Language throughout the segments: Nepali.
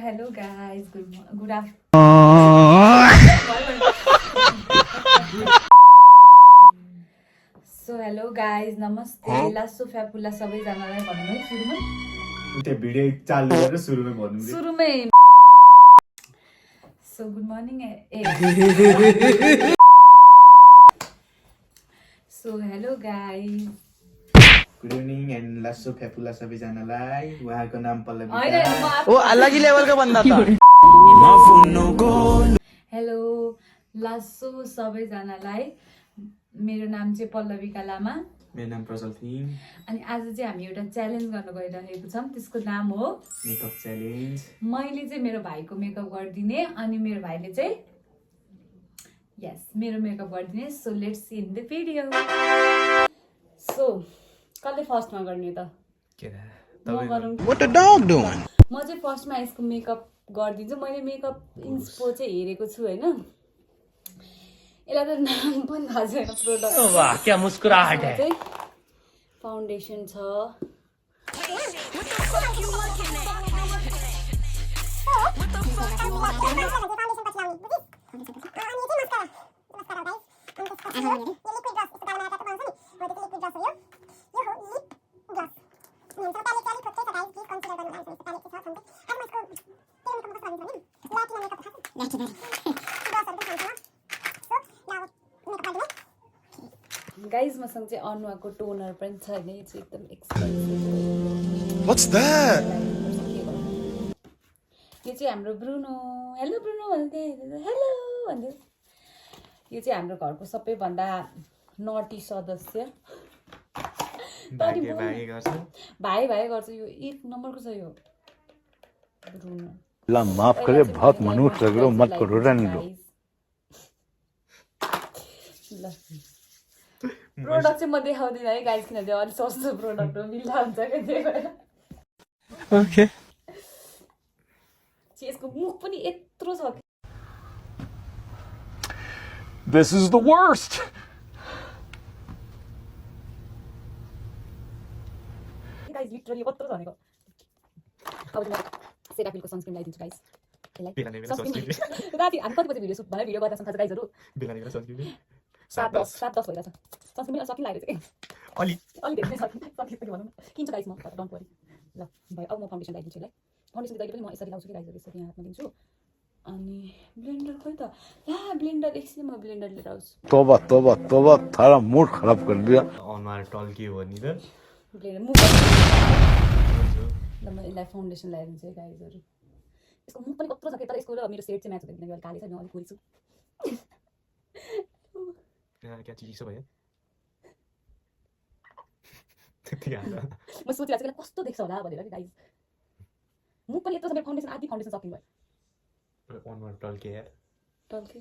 hello guys. Good afternoon. So hello guys, namaste. लासो फ्यापुला सबैजनालाई भन्नु है सुरुमै. त्यो भिडियो चालु गरेर सुरुमै भन्नु दे. सुरुमै. So good morning. So hello guys. Good evening and लासो फ्यापुला सबैजनालाई. उहाँको नाम पल्लवी. वो अलग ही लेवल का बंदा था. हेलो लासो सबैजनालाई. मेरो नाम चाहिँ पल्लविका लामा. मेरो नाम प्रजल थिङ. अनि आज चाहिँ हामी एउटा च्यालेन्ज गर्न गइरहेको छौँ. त्यसको नाम हो मेकअप च्यालेन्ज. मैले चाहिँ मेरो भाइको मेकअप गरिदिने अनि मेरो भाइले चाहिँ मेरो मेकअप गरिदिने. So let's see in the video. So कसले फर्स्टमा गर्ने त? म गरौँ. What the dog doing? म चाहिँ फर्स्टमा यसको मेकअप गरिदिन्छु. मैले मेकअप इन्सपो चाहिँ हेरेको छु होइन. यसलाई त नाम पनि थाहा छैन प्रोडक्ट. वाह क्या मुस्कुराहट है. फाउन्डेसन छ. गाइज मसँग चाहिँ अनुहाको टोनर पनि छ होइन. यो चाहिँ एकदम एक्सपेन्सिभ. What's that? यो चाहिँ हाम्रो ब्रुनो. हेलो ब्रुनो भन्दै हेलो भन्दै. यो चाहिँ हाम्रो घरको सबैभन्दा नटी सदस्य. भाइ गर्छ. यो 1 नम्बरको छ यो ब्रुनो. अल्लाह माफ करे बहुत मनुष्य रगड़ो मत करो रहने दो. ल प्रोडक्ट चाहिँ म देखाउँदिनँ है गाइज किनभने अलिक सस्तो प्रोडक्ट हो. मिल्दा हुन्छ क्या त्यही भएर. Okay. यसको मुख पनि यत्रो छ. This is the worst. Guys literally कत्रो छ भनेको. अब म सेराफिलको सनस्क्रिन लगाइदिन्छु गाइज. राति हामी कति बजी भिडियो सुट भनेर भिडियो गर्दा सँग गाइजहरू 7:10 भइरहेछ. सनस्क्रिन अलि सकिन लागेको छ कि अलि धेरै सकिसक्यो भनौँ न. किन्छु गाइज म डोन्ट वरी. ल भयो. अब म फाउन्डेसन लगाइदिन्छु यसलाई. फाउन्डेसन जहिले पनि म यसरी लाउँछु कि गाइजहरू. यसरी यहाँ हातमा दिन्छु. अनि ब्लेन्डर खोइ त. ला ब्लेन्डर एकछिन म ब्लेन्डर लिएर आउँछु. तोबा तोबा तोबा थारा मूड खराब कर दिया. अनुहार टल्कियो भने त ब्लेन्डर मुख. ल म यसलाई फाउन्डेसन लगाइदिन्छु है गाइजहरू. यसको मुख पनि कत्रो छ कि तर यसको र मेरो सेट चाहिँ म्याच हुँदैन किनकि काले छ नि. अलिक कोही छु. क्या चिसो भयो. म सोचिरहेको छु कस्तो देख्छ होला भनेर कि गाइज. मुख पनि यत्रो छ. मेरो फाउन्डेसन आधी फाउन्डेसन सकिनु भयो. अनुहार टल्के यार. टल्के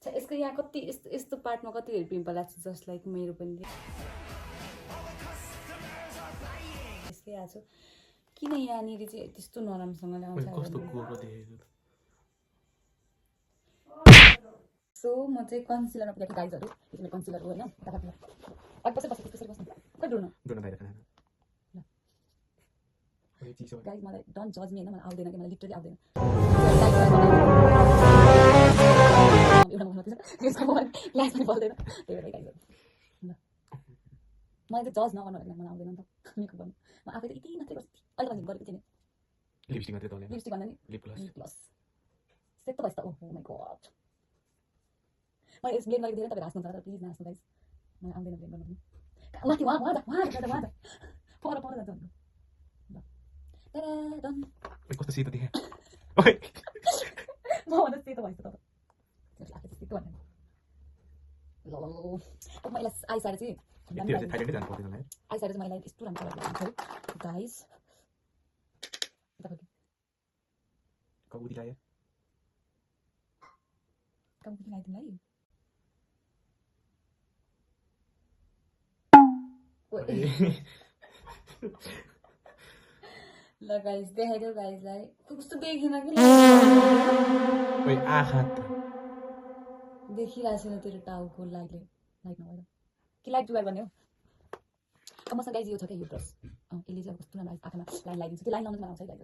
यसको यहाँ कति यस्तो पार्टमा कति धेरै पिम्पल लाग्छ. जस्ट लाइक मेरो पनि यसकै आएको छु. किन यहाँनिर चाहिँ त्यस्तो नराम्रोसँगले आउँछ. सो म चाहिँ कन्सिलरमा पुगेको गाइजहरू. यसले कन्सिलर हो होइन. खोइ डुनु गाइज मलाई डोन्ट जज मी होइन. मलाई आउँदैन कि मलाई लिटरली आउँदैन. क्लास पनि बोल्दैन त्यही भएर गाइजहरू. ल मलाई चाहिँ जज नगर्नु होला. मलाई आउँदैन नि त मेकअप गर्नु. म आफै त यति मात्रै गर्छु. अहिले पनि गरेको थिएँ नि. लिपस्टिक भन्दा नि लिप ग्लस सेतो भएछ त. ओह माई गड. मैले यस ब्लेन्ड गरेको थिएँ. तपाईँ हाँस्नुहुन्छ तर प्लिज नहाँस्नु गाइज. मलाई आउँदैन ब्लेन्ड गर्नु पनि. माथि वहाँ पर जान्छ भनेको. ल डन. कस्तो सेतो देखेँ. म भन्दा सेतो भएछ त. सेतो भन्नु. ल अब मैले आई साइड चाहिँ मैले यस्तो राम्रो लगाइदिन्छु गाइज. कबुदी लगाइदिनु है. ल गाइज देखाइदेऊ गाइजलाई. कस्तो देखिन कि आँखा देखिरहेको छैन तेरो टाउको लाइटले. लाइट नभएर कि लाइट जुगाड गर्ने हो. अब मसँग गाइज यो छ क्या यो ब्रस यसले चाहिँ अब कस्तो राम्रो आँखामा लाइन लगाइदिन्छ त्यो लाइन लाउनु मलाई आउँछ है गाइज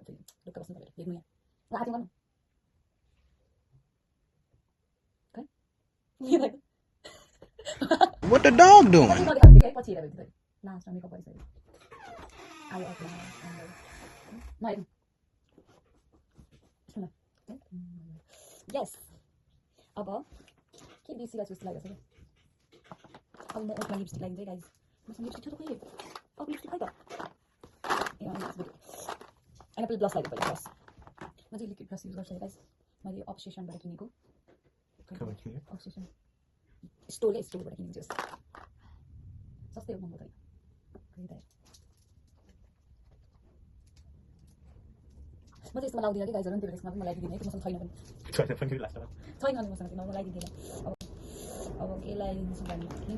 ढुक्क बस्नु पऱ्यो देख्नु यहाँ ल आँखा गर्नु What the dog doing? पछि हेरेर भेट्छ लास्टमा मेकअप गरिसक्यो आयो यस अब के बिर्सिरहेको छु जस्तो लागिरहेको छ अब म ओठमा लिपस्टिक लगाइदिन्छ है गाइज मसँग लिपस्टिक छ त कहिले अब लिपस्टिक खै त ए अनि पहिला ब्लस लगाइदियो पहिला ब्लस म चाहिँ लिक्विड ब्लस युज गर्छु गाइज मैले अब्सेसनबाट किनेको अब्सेसन स्टोरबाट किनेको छु सस्तै हो महँगो छैन म चाहिँ यस्तोमा लाउँदिनँ कि गाइजहरू नि त्यही भएर यसमा पनि मलाई लगाइदिने कि मसँग छैन पनि छैन अनि मसँग किन लगाइदिँदैन अब के लगाइदिन्छु भनेदेखि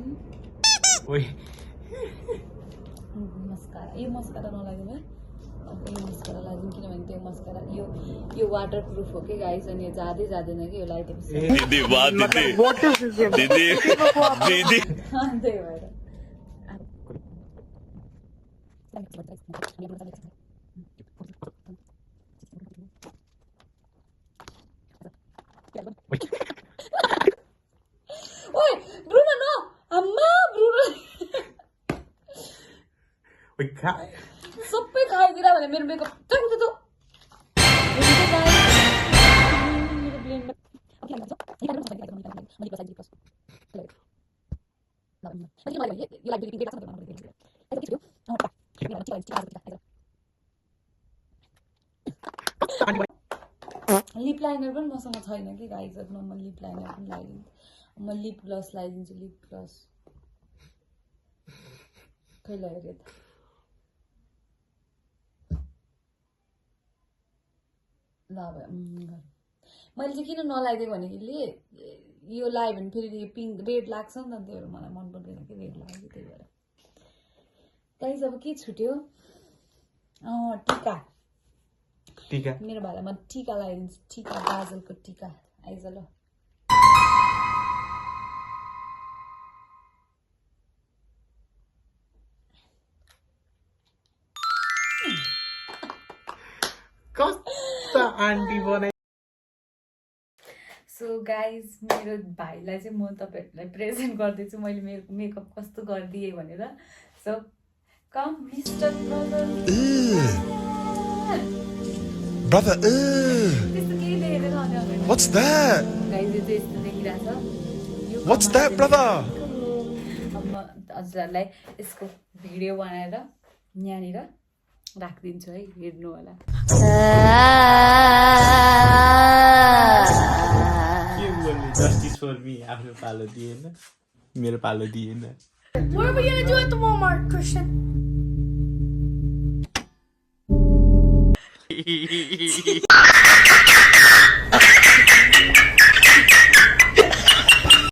मस्कारा यो मस्कारा नलागिदिनु है अब यो मस्कारा लगाइदिउँ किनभने त्यो मस्कारा यो वाटर प्रुफ हो कि गाइज अनि यो जाँदैन कि यो लगाइदिएपछि त्यही भएर ओए ब्रुनो नो अम्मा ब्रुनो सबै खाइदिएर भने मेरो मेकअप हुन्छ त मेरो ब्लेन्ड लिप लाइनर पनि मसँग छैन कि गाइजहरू म लिप लाइनर पनि लगाइदिन्छु म लिप ग्लस लगाइदिन्छु लिप ग्लस खै लगाएर त ल मैले चाहिँ किन नलाइदिएँ भनेदेखि यो लगायो भने फेरि पिङ्क रेड लाग्छ नि त त्यही भएर मलाई मन पर्दैन कि रेड लाग्यो त्यही भएर गाइज अब के छुट्यो टीका मेरो भाइलाई म टीका लगाइदिन्छु टीका गाजलको टीका आइज ल सो गाइज मेरो भाइलाई चाहिँ म तपाईँहरूलाई प्रेजेन्ट गर्दैछु मैले मेरो मेकअप कस्तो गरिदिएँ भनेर सो कम मिस्टर Brother, त्यस्तो केही देखेर what's that? गाइज यो चाहिँ यस्तो देखिरहेछ What's that, brother? अब म हजुरहरूलाई यसको भिडियो बनाएर यहाँनिर राखिदिन्छु है हेर्नु होला Justice for me. आफ्नो पालो दिएन मेरो पालो दिएन What are we gonna do at the Walmart, Christian?